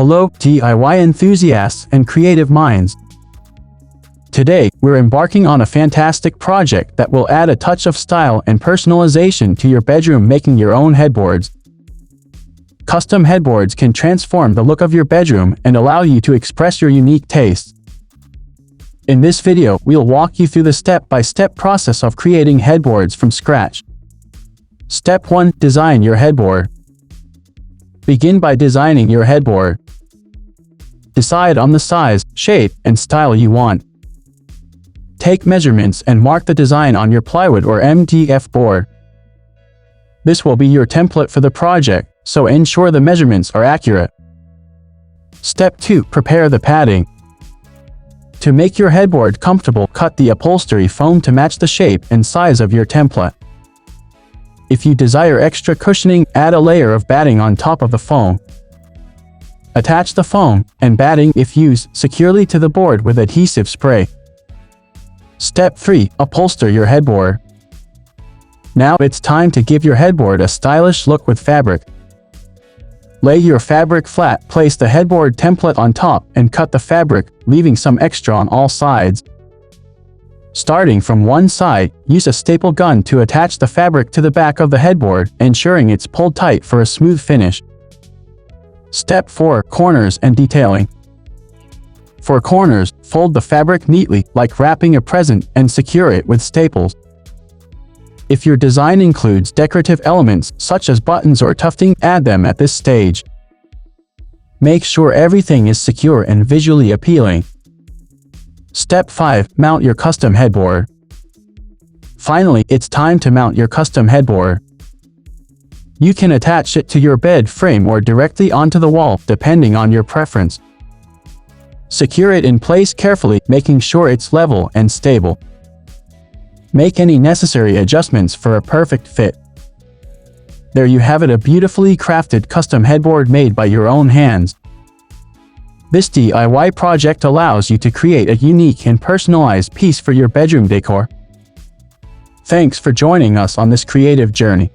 Hello, DIY enthusiasts and creative minds. Today, we're embarking on a fantastic project that will add a touch of style and personalization to your bedroom, making your own headboards. Custom headboards can transform the look of your bedroom and allow you to express your unique tastes. In this video, we'll walk you through the step-by-step process of creating headboards from scratch. Step 1. Design your headboard. Begin by designing your headboard. Decide on the size, shape, and style you want. Take measurements and mark the design on your plywood or MDF board. This will be your template for the project, so ensure the measurements are accurate. Step 2. Prepare the padding. To make your headboard comfortable, cut the upholstery foam to match the shape and size of your template. If you desire extra cushioning, add a layer of batting on top of the foam. Attach the foam and batting, if used, securely to the board with adhesive spray. Step 3. Upholster your headboard. Now it's time to give your headboard a stylish look with fabric. Lay your fabric flat, place the headboard template on top, and cut the fabric, leaving some extra on all sides. Starting from one side, use a staple gun to attach the fabric to the back of the headboard, ensuring it's pulled tight for a smooth finish. Step 4. Corners and detailing. For corners, fold the fabric neatly, like wrapping a present, and secure it with staples. If your design includes decorative elements, such as buttons or tufting, add them at this stage. Make sure everything is secure and visually appealing. Step 5. Mount your custom headboard. Finally, it's time to mount your custom headboard. You can attach it to your bed frame or directly onto the wall, depending on your preference. Secure it in place carefully, making sure it's level and stable. Make any necessary adjustments for a perfect fit. There you have it, a beautifully crafted custom headboard made by your own hands. This DIY project allows you to create a unique and personalized piece for your bedroom decor. Thanks for joining us on this creative journey.